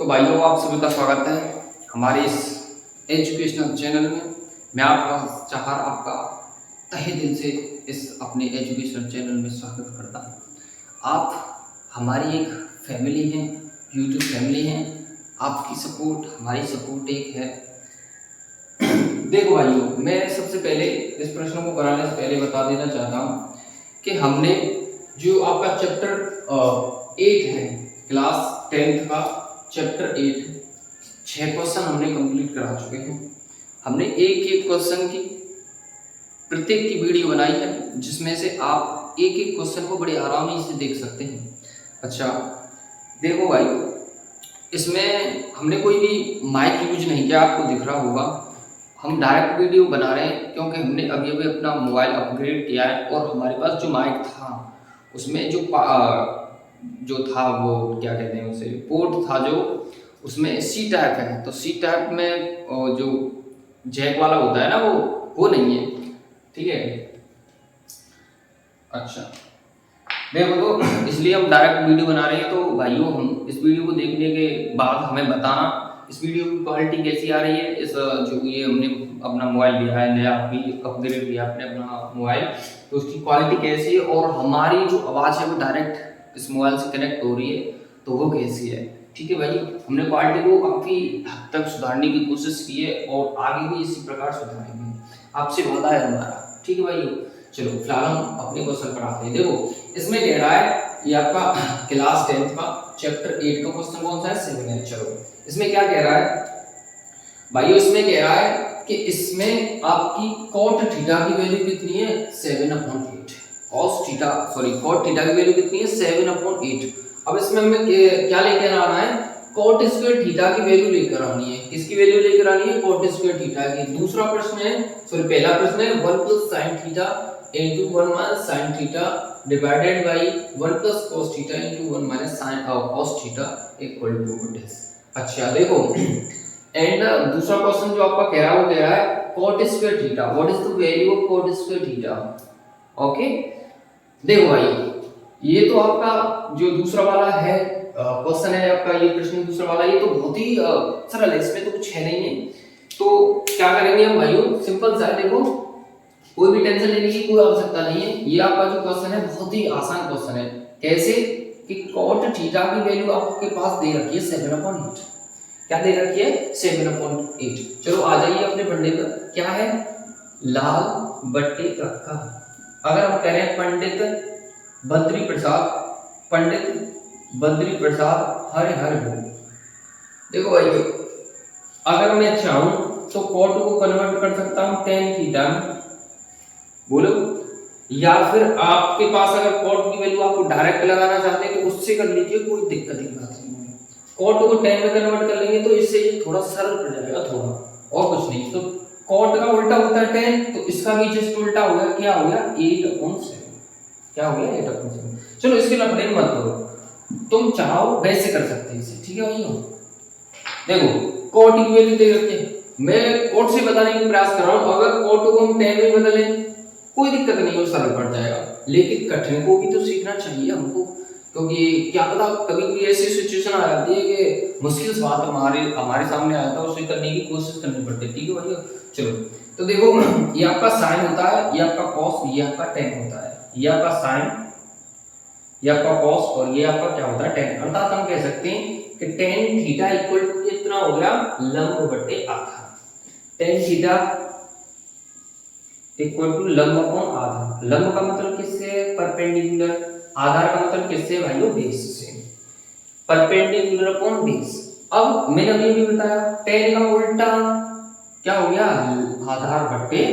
तो भाइयों, आप सभी का स्वागत है हमारे इस एजुकेशनल चैनल में। मैं आपका चाहर आपका तहे दिल से इस अपने एजुकेशनल चैनल में स्वागत करता हूँ। आप हमारी एक फैमिली हैं, यूट्यूब फैमिली हैं। आपकी सपोर्ट हमारी सपोर्ट एक है। देखो भाइयों, मैं सबसे पहले इस प्रश्न को कराने से पहले बता देना चाहता हूँ कि हमने जो आपका चैप्टर 8 है, क्लास 10th का चैप्टर 8, 6 क्वेश्चन हमने कंप्लीट करा चुके हैं। हमने एक एक क्वेश्चन की प्रत्येक की वीडियो बनाई है, जिसमें से आप एक एक क्वेश्चन को बड़े आरामी से देख सकते हैं। अच्छा देखो भाई, इसमें हमने कोई भी माइक यूज नहीं किया, आपको दिख रहा होगा। हम डायरेक्ट वीडियो बना रहे हैं क्योंकि हमने अभी अभी अपना मोबाइल अपग्रेड किया है और हमारे पास जो माइक था उसमें जो था वो क्या कहते हैं उसे, पोर्ट था जो उसमें सी टाइप है। तो सी टाइप में जो जैक वाला होता है ना, वो नहीं है। ठीक है। अच्छा देखो, तो इसलिए हम डायरेक्ट वीडियो बना रहे हैं। तो भाइयों, हम इस वीडियो को देखने के बाद हमें बताना इस वीडियो की क्वालिटी कैसी आ रही है। इस जो ये हमने अपना मोबाइल लिया है नया, अभी अपग्रेड किया अपने अपना मोबाइल, तो उसकी क्वालिटी कैसी है और हमारी जो आवाज़ है वो डायरेक्ट इस मोबाइल से कनेक्ट हो रही है तो वो कैसी है। ठीक है भाई, हमने क्वालिटी को काफ़ी हद तक सुधारने की कोशिश की है और आगे भी इसी प्रकार सुधारेंगे, आपसे वादा है हमारा। ठीक है भाई, चलो फिलहाल हम अपने क्वेश्चन पर आते हैं। देखो इसमें कह रहा है, ये आपका क्लास 10th का चैप्टर 8 का क्वेश्चन कौन सा है, 7 है। चलो इसमें क्या कह रहा है भाइयों, इसमें कह रहा है कि इसमें आपकी cot थीटा की वैल्यू कितनी है, 7/8। cot थीटा की वैल्यू कितनी है, 7/8। अब इसमें हमें क्या लेकर आना है, cot स्क्वायर थीटा की वैल्यू लेकर आनी है। किसकी वैल्यू लेकर आनी है, cot स्क्वायर थीटा की। दूसरा प्रश्न है, पहला प्रश्न है 1 + sin theta into 1 - sin theta divided by 1 + cos theta into 1 - sin cos theta equal to this. अच्छा देखो, एंड दूसरा क्वेश्चन जो आपका कह रहा है वो कह रहा है cot square theta, what is the value of cot square theta. Okay देखो भाई, ये तो आपका जो दूसरा वाला है क्वेश्चन है आपका, ये प्रश्न दूसरा वाला, ये तो बहुत ही सरल है, इसमें तो कुछ है नहीं है। तो क्या करेंगे हम भाइयों, सिंपल सा है। देखो कोई भी टेंशन लेने की कोई आवश्यकता नहीं है। ये आपका जो क्वेश्चन है बहुत ही आसान क्वेश्चन है। कैसे कि cot थीटा की वैल्यू आपके पास दे रखी है 7/8। क्या दे रखी है, 7/8। चलो आ जाइए अपने पढ़ने पर। क्या है, लाल बट्टे कक्का। अगर हम कह रहे हैं पंडित बद्री प्रसाद हर हर बोल। देखो भाई, अगर मैं चाहूं तो cot को कन्वर्ट कर सकता हूं tan थीटा में, बोलो, या फिर आपके पास अगर cot की वैल्यू आपको डायरेक्ट लगाना चाहते हैं तो उससे कर लीजिए, कोई दिक्कत की बात नहीं है। cot को tan में कन्वर्ट कर लेंगे तो इससे ये थोड़ा सरल पड़ जाएगा थोड़ा, और कुछ नहीं। तो cot का उल्टा होता है tan, तो इसका भी जस्ट उल्टा हो गया, क्या हो गया, 8/7। क्या हो गया, 8/7। चलो इसके लफड़े मत करो, तुम चाहो वैसे कर सकते हैं इसे। ठीक है भाइयों, देखो cot की वैल्यू दे रखी है, मैं cot से बताने का प्रयास कर रहा हूं। अगर cot को हम tan में बदलें कोई दिक्कत नहीं, वो सरल पड़ जाएगा। लेकिन कठिन को भी तो सीखना चाहिए हमको, क्योंकि क्या पता कभी कोई ऐसी सिचुएशन आ जाती है कि मुश्किल बात हमारे सामने आया था, उसे करने की कोशिश करनी पड़ती है। ठीक है भाइयों, चलो तो देखो, ये आपका साइन होता है, ये आपका cos, ये आपका tan होता है। ये आपका साइन, ये आपका cos और ये आपका क्या होता है, tan। अर्थात हम कह सकते हैं कि tan थीटा इक्वल टू कितना हो गया, लंब बटे आधा। tan थीटा इक्वल टू लंब अपॉन आधा। लंब का मतलब किससे, परपेंडिकुलर। आधार का मतलब किससे भाइयों, बेस से। Perpendicular upon base. अब मैंने अभी भी बताया tan का उल्टा क्या हो गया, आधार बटे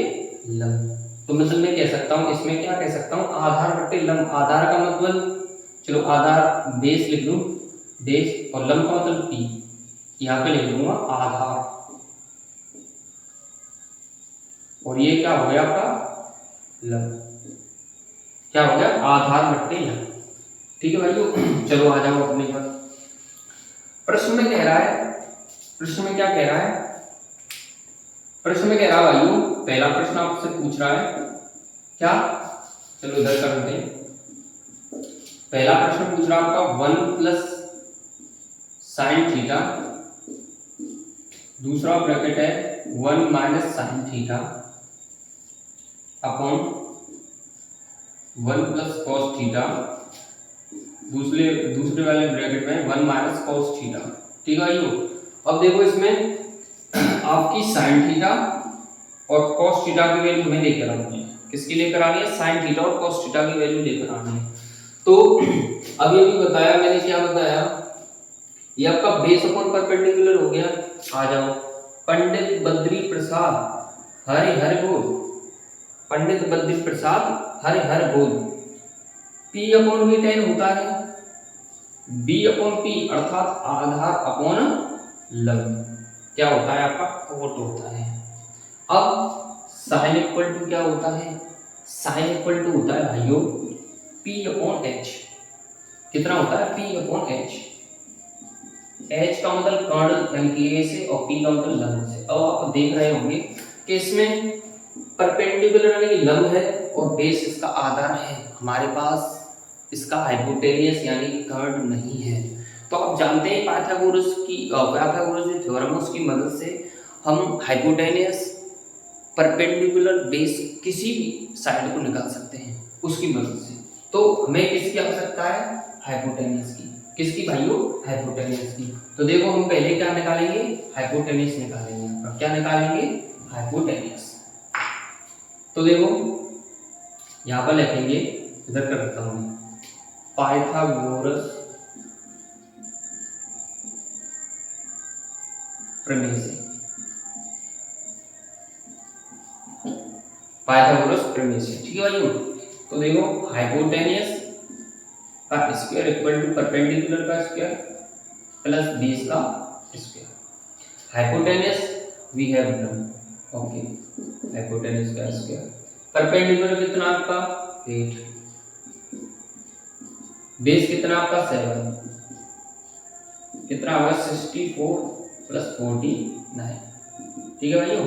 लंब। तो मतलब मैं कह सकता हूं, इसमें क्या कह सकता हूं, आधार बटे लंब। आधार का मतलब, चलो आधार बेस लिख लूं, बेस, और लंब का मतलब p, यहां पे लिख लूंगा आधार, और ये क्या हो गया आपका, लंब। क्या हो गया, आधार बटे लंब। ठीक है भाइयों, चलो आ जाओ अपने पर। प्रश्न में कह रहा है, प्रश्न में क्या कह रहा है, प्रश्न में कह रहा है भाइयों, पहला प्रश्न आपसे पूछ रहा है क्या, चलो इधर करते हैं। पहला प्रश्न पूछ रहा है आपका 1 + साइन थीटा, दूसरा ब्रैकेट है 1 minus sine theta upon 1 plus cos theta, दूसरे वाले ब्रैकेट में 1 माइनस कॉस थीटा। ठीक है भाइयों, अब देखो इसमें आपकी साइन थीटा और कॉस थीटा की वैल्यू हमें लेकर आनी है। किसकी लेकर आनी है? साइन थीटा और कॉस थीटा की वैल्यू लेकर आनी है। तो अभी बताया मैंने, क्या बताया, ये आपका बेस अपॉन परपेंडिकुलर हो गया। आ जाओ, पंडित बद्री प्रसाद हरि हर बोल, पंडित बद्री प्रसाद हरि हर बोल, P अपॉन V tan होता है B अपॉन P अर्थात आधार अपॉन लंब, क्या होता है आपका? कोट होता है। अब साइन इक्वल टू क्या होता है? साइन इक्वल टू होता है भाइयों P अपॉन H। कितना होता है? P upon H। H का मतलब कर्ण यानी कि A से, और P का मतलब लंब से। अब आप देख रहे होंगे कि इसमें परपेंडिकुलर यानी कि लंब है और बेस इसका आधार है, हमारे पास इसका हाइपोटेनियस यानी कि कर्ण नहीं है। तो आप जानते हैं पाइथागोरस जो थ्योरम है उसकी मदद से हम हाइपोटेनियस, परपेंडिकुलर, बेस किसी भी साइड को निकाल सकते हैं उसकी मदद से। तो हमें किसकी आवश्यकता है? हाइपोटेनियस की। किसकी भाइयों? हाइपोटेनियस की। तो देखो हम पहले क्या निकालेंगे? हाइपोटेनियस निकालेंगे। अब क्या निकालेंगे? हाइपोटेनियस। तो देखो यहाँ पर लिखेंगे, इधर कर देता हूँ, पाइथागोरस प्रमेय से, पाइथागोरस प्रमेय से। ठीक है भाइयों, तो देखो हाइपोटेनियस का स्क्वायर इक्वल टू परपेंडिकुलर का स्क्वायर प्लस बेस का square. Hypotenuse we have done, okay, hypotenuse का स्क्वायर, परपेंडिकुलर कितना आपका 8, बेस कितना आपका 7, कितना होगा 64 प्लस 49। ठीक है भाइयों,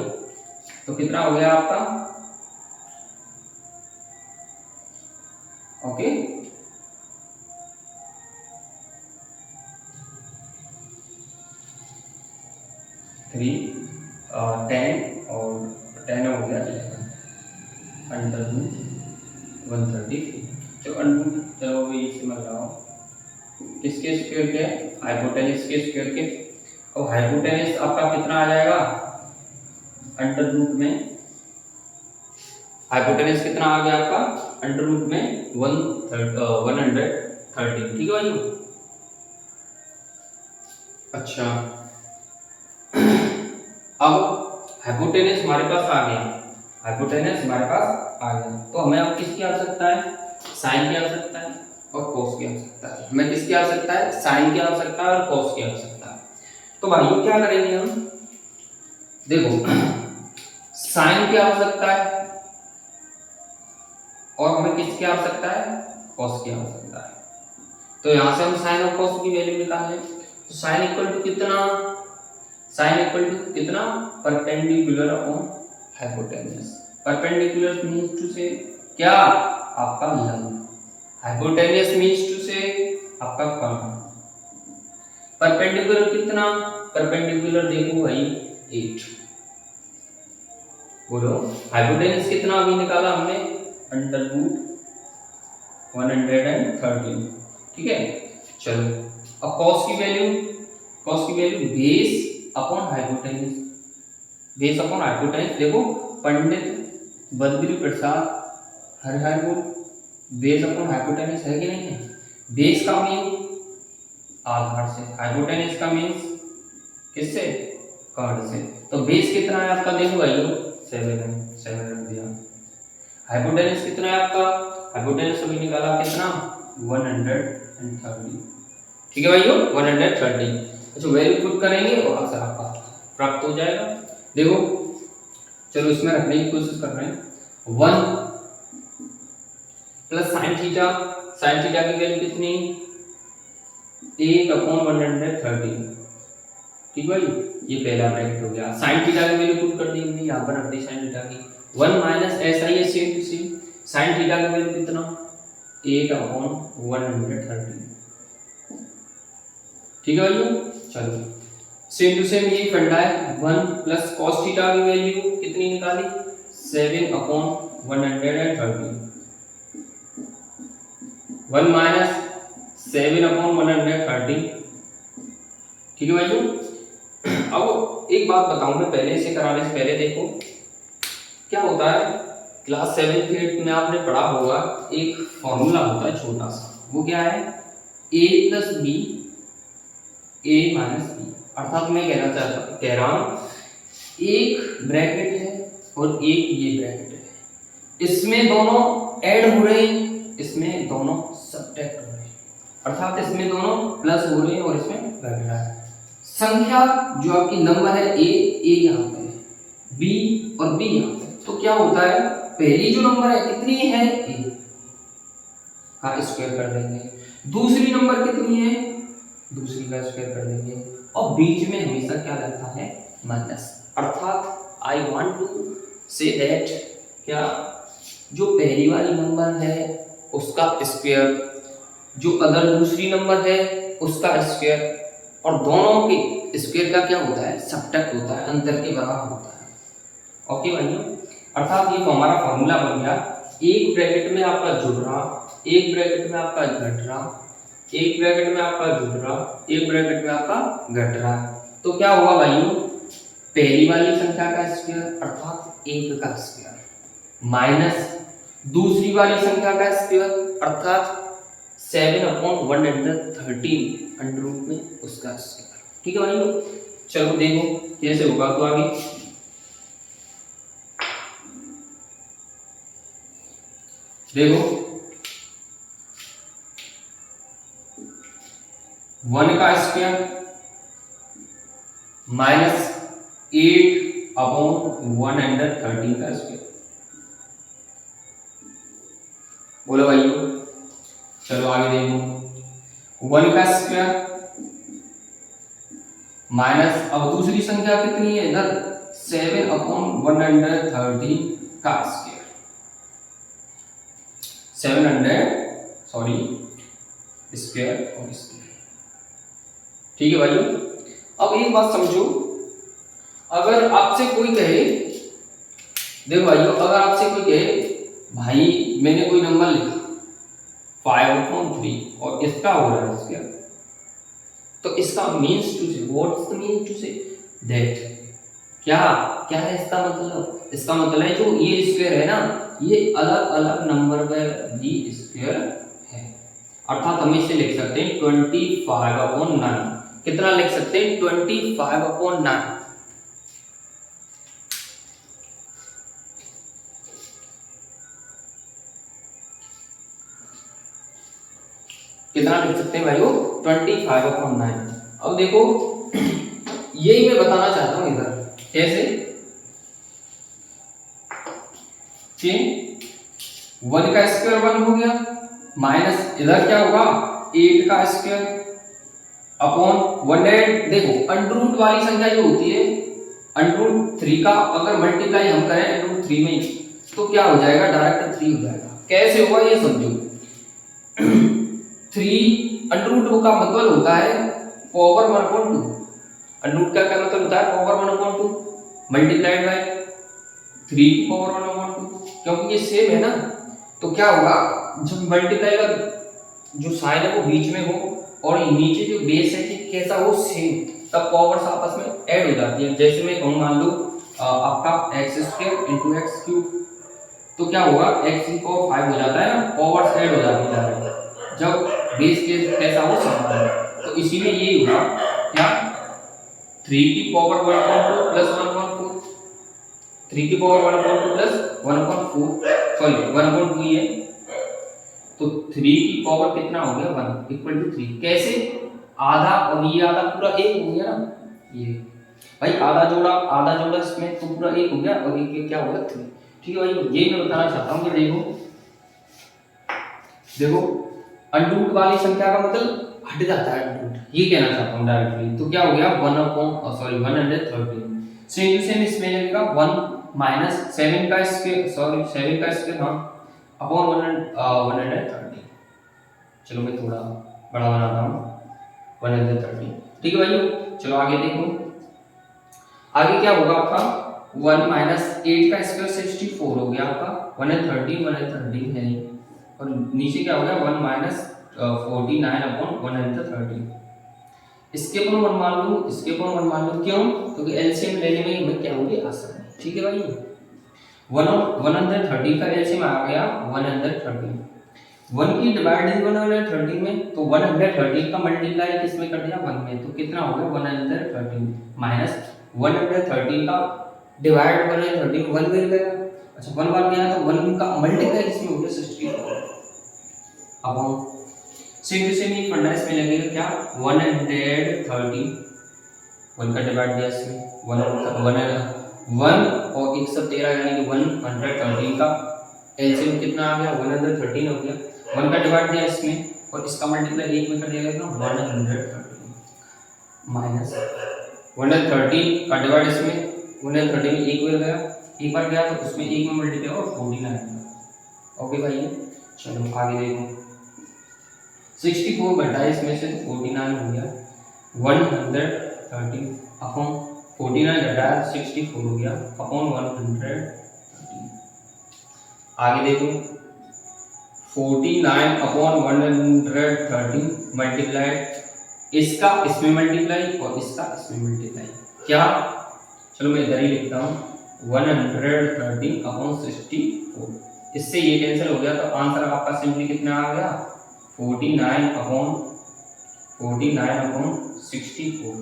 तो कितना हो गया आपका? ओके, 3 और 10 और 10 हो गया 11 अंडर रूट 130। चलो ये समझ रहा हूँ किसके स्क्वायर के? हाइपोटेनिस के स्क्वायर के। और हाइपोटेनिस आपका कितना आ जाएगा? अंडर रूट में, हाइपोटेनिस कितना आ गया आपका? अंडर रूट में 130। ठीक है भाई। अच्छा, अब हाइपोटेनिस हमारे पास आ गया, हाइपोटेनिस हमारे पास आ गया, तो हमें अब किसकी आवश्यकता है? साइन की आवश्यकता है और कोस की आवश्यकता है। हमें किसकी आवश्यकता है? साइन की आवश्यकता है और कोस की आवश्यकता है। तो भाइयों क्या करेंगे हम? देखो साइन की आवश्यकता है और हमें किसकी आवश्यकता है? कोस की आवश्यकता है। तो यहां से हम साइन और कोस की वैल्यू निकाल लें। तो साइन इक्वल टू कितना? साइन इक्वल टू कितना? Perpendicular upon hypotenuse. Perpendicular means to say क्या? आपका लंब। हाइपोटेन्यूस मींस टू से आपका कर्ण। परपेंडिकुलर कितना? परपेंडिकुलर देखो भाई 8। बोलो हाइपोटेन्यूस कितना अभी निकाला हमने? Under root 113। ठीक है, चलो अब कॉस की वैल्यू, कॉस की value base upon hypotenuse, base upon hypotenuse. देखो पंडित बद्री प्रसाद हर हर को बेस अपॉन हाइपोटेन्यूस है कि नहीं है? बेस का मीन आधार से, हाइपोटेन्यूस का मीन किससे? कर्ण से। तो बेस कितना है आपका? देखो भाइयों 7 रख दिया। हाइपोटेन्यूस कितना है आपका? हाइपोटेन्यूस अभी निकाला कितना? 130। ठीक है भाइयों 130। अच्छा वैल्यू पुट करेंगे और आंसर आपका प्राप्त हो जाएगा। देखो चलो इसमें रखने की कोशिश कर रहे हैं। 1 plus sine theta, sign theta की वैल्यू कितनी? 8/130। ठीक भाई, ये पहला ब्रैकेट हो गया। साइन थीटा की वैल्यू पुट कर दी हमने, यहाँ पर रख दी साइन थीटा की। 1 माइनस ऐसा ही है same to same. Sine theta की वैल्यू कितना? 8/130। ठीक है भाइयों, चलो सेम टू सेम यही फंडा है। 1 प्लस कॉस थीटा की वैल्यू कितनी निकाली 7/130, 1 माइनस 7/130। ठीक है भाई। अब एक बात बताऊं मैं पहले से कराने से पहले, देखो क्या होता है क्लास 7th 8th में आपने पढ़ा होगा एक फॉर्मूला होता है छोटा सा, वो क्या है a plus B a minus B. अर्थात मैं कह रहा हूं एक ब्रैकेट है और एक ये ब्रैकेट है, इसमें दोनों ऐड हो रहे हैं, इसमें दोनों सब्ट्रैक्ट हो रहे हैं, अर्थात इसमें दोनों प्लस हो रहे हैं और इसमें घट रहा है। संख्या जो आपकी नंबर है a यहाँ पे है, b और b यहाँ पे, तो क्या होता है पहली जो नंबर है कितनी है a का स्क्वायर कर देंगे, दूसरी नंबर कितनी है दूसरी का स्क्वायर कर देंगे, और बीच में हमेशा क्या रहता है माइनस। अर्थात I want to say that क्या जो पहली वाली नंबर है उसका स्क्वायर, जो अदर दूसरी नंबर है उसका स्क्वायर, और दोनों के स्क्वायर का क्या होता है सब्ट्रैक्ट होता है, अंतर के बराबर होता है। ओके भाइयों, अर्थात ये तो हमारा फॉर्मूला बन गया, एक ब्रैकेट में आपका जुड़ रहा, एक ब्रैकेट में आपका घट रहा, एक ब्रैकेट में आपका जुड़ रहा, एक ब्रैकेट में आपका घट रहा। तो क्या होगा भाइयों पहली वाली संख्या का स्क्वायर अर्थात 1 का स्क्वायर माइनस दूसरी वाली संख्या का स्क्वायर अर्थात 7/113 अंडर रूट में उसका स्क्वायर। ठीक है भाइयों, चलो देखो कैसे होगा तो आगे देखो 1 का स्क्वायर माइनस 8/113 का स्क्वायर। बोलो भाइयों, चलो आगे देखो 1 का स्क्वायर माइनस अब दूसरी संख्या कितनी है इधर 7/113 का स्क्वायर, 700 सॉरी स्क्वायर और स्क्वायर। ठीक है भाइयों, अब एक बात समझो, अगर आपसे कोई कहे, देखो भाइयों अगर आपसे कोई कहे भाई मैंने कोई नंबर लिखा 5/3 और इसका हो रहा है स्क्वायर, तो इसका means to say what's the mean to say that क्या क्या है इसका मतलब, इसका मतलब है जो ये स्क्वायर है ना ये अलग अलग नंबर में भी स्क्वायर है। अर्थात हम इसे लिख सकते हैं 25/9। कितना लिख सकते हैं 25/9। कितना लिख सकते हैं भाइयों 25/9। अब देखो यही मैं बताना चाहता हूं इधर कैसे कि 1 का स्क्वायर 1 हो गया माइनस इधर क्या होगा 8 का स्क्वायर अपॉन 100। देखो अंडर रूट वाली संख्या जो होती है अंडर रूट 3 का अगर मल्टीप्लाई हम करें अंडर रूट 3 में तो क्या हो जाएगा डायरेक्ट 3 हो जाएगा। कैसे होगा ये समझो 3 अंडर रूट का मतलब होता है पावर 1/2। अंडर रूट का क्या मतलब होता है पावर 1/2 मल्टीप्लाइड बाय 3 की पावर 1/2, क्योंकि ये सेम है ना। तो क्या होगा जब मल्टीप्लाई का जो साइन है वो बीच में हो और नीचे जो बेस है कि कैसा हो सेम, तब पावर्स आपस में ऐड हो जाती है। जैसे मैं कहूँ मान लो आपका x² × x³, तो क्या होगा x की पावर 5 हो जाता है ना, पावर्स ऐड हो जाती है जब बेस के कैसा हो समान है। तो इसीलिए ये होगा क्या 3 की पावर 1/2 प्लस 1/4, 3 की पावर 1/2 प्लस 1/4 सॉरी 1/2 ही है, तो 3 की पावर कितना हो गया 1 इक्वल टू 3। कैसे आधा और ये आधा पूरा 1 हो गया ना, ये भाई आधा जोड़ा इसमें तो पूरा 1 हो गया और ये क्या हो गया 3। ठीक है भाई, ये मैं बताना चाहता हूँ कि देखो अंडर रूट वाली संख्या का मतलब हट जाता है अंडर रूट, ये कहना चाहता हूँ डायरेक्टली। तो क्या हो गया 1/113। सेम टू सेम इसमें लगेगा 1 माइनस 7 का स्क्वायर हाँ अपॉन 130। चलो मैं थोड़ा बड़ा बनाता हूँ 130। ठीक है भाइयों, चलो आगे देखो। आगे क्या होगा आपका 1 माइनस 8 का स्क्वायर 64 हो गया आपका, 1 है 13 है, और नीचे क्या हो गया 1 माइनस 49 अपॉन 1 है 13। इसके अपन 1 मान लो, इसके अपन 1 मान लो, क्यों? क्योंकि एलसीएम लेने में हमें क्या होगी आसान है। ठीक है भाई, 130 का एलसीएम आ गया 130, 1 की डिवाइड 130 में, तो 130 का मल्टीप्लाई किसमें कर दिया 1 में, तो कितना हो गया 130 माइनस 130 का डिवाइड 130 1 मिल गया। अच्छा 1 बार गया तो 1 का मल्टीप्लाई किसमें हो गया 64। अब हम सेम टू सेम ये पढ़ना है, इसमें लगेगा क्या 130, 1 का डिवाइड दिया इसमें 1 और 113 यानी कि 113 का एलसीएम कितना आ गया 113 हो गया, 1 का डिवाइड दिया इसमें और इसका मल्टीप्लाई 1 में कर दिया गया तो 113 माइनस 113 का डिवाइड इसमें 130 में 1 मिल गया, एक बार गया तो उसमें 1 में मल्टीप्लाई और 49। ओके भाई, चलो आगे देखो। 64 घटा इसमें से 49 हो गया, 130 अपॉन 49 घटाया 64 हो गया अपॉन 130। आगे देखो 49 अपॉन 130 मल्टीप्लाई इसका इसमें मल्टीप्लाई और इसका इसमें मल्टीप्लाई, क्या? चलो मैं इधर ही लिखता हूँ 130 अपॉन 64, इससे ये कैंसिल हो गया तो आंसर आपका सिंपली कितना आ गया 49 अपॉन 64।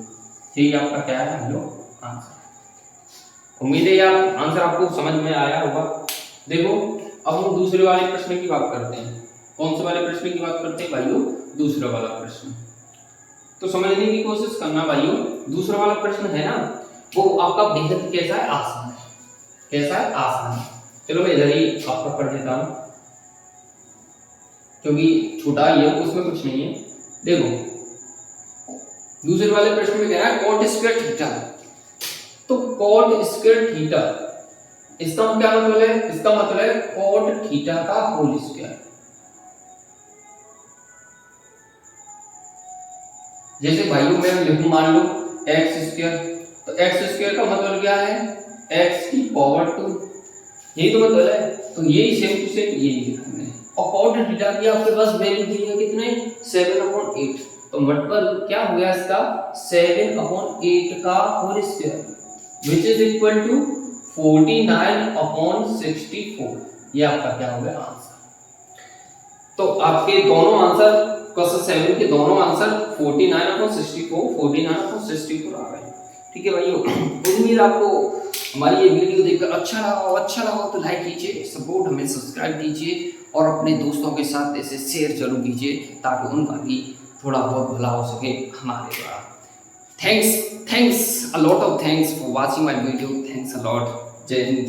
ठीक है, आपका क्या है हम लोग आंसर। उम्मीद है आप आंसर आपको समझ में आया होगा। देखो अब हम दूसरे वाले प्रश्न की बात करते हैं। कौन से वाले प्रश्न की बात करते हैं भाइयों? दूसरा वाला प्रश्न। तो समझने की कोशिश करना भाइयों, दूसरा वाला प्रश्न है ना वो आपका बेहद कैसा है आसान है। कैसा है? आसान है। चलो मैं इधर ही आपका कर देता हूँ क्योंकि छोटा ही है, उसमें कुछ नहीं है। देखो दूसरे वाले प्रश्न में कह रहा है कॉट स्क्वायर थीटा, तो कॉट स्क्वायर थीटा इसका क्या मतलब है? इसका मतलब है कॉट थीटा का होल स्क्वायर। जैसे भाइयों मैं लिखूं मान लो एक्स स्क्वायर, तो एक्स स्क्वायर का मतलब क्या है? एक्स की पावर 2, यही तो मतलब है। तो यही सेम टू सेम यही लिखा मैंने। और कॉट थीटा की आपके पास वैल्यू दी है कितने 7/8, तो मतलब क्या हो गया इसका 7/8 का whole square which is equal to 49/64। ये आपका क्या हो गया आंसर। तो आपके दोनों आंसर क्वेश्चन 7 के दोनों आंसर 49/64 आ गए। ठीक है भाइयों, उम्मीद आपको हमारी ये वीडियो देखकर अच्छा लगा तो लाइक कीजिए, सपोर्ट हमें सब्सक्राइब कीजिए और अपने दोस्तों के साथ इसे शेयर जरूर कीजिए ताकि उनका भी थोड़ा बहुत भला हो सके हमारे द्वारा। Thanks a lot of thanks for watching my video. Thanks a lot. जय हिंद।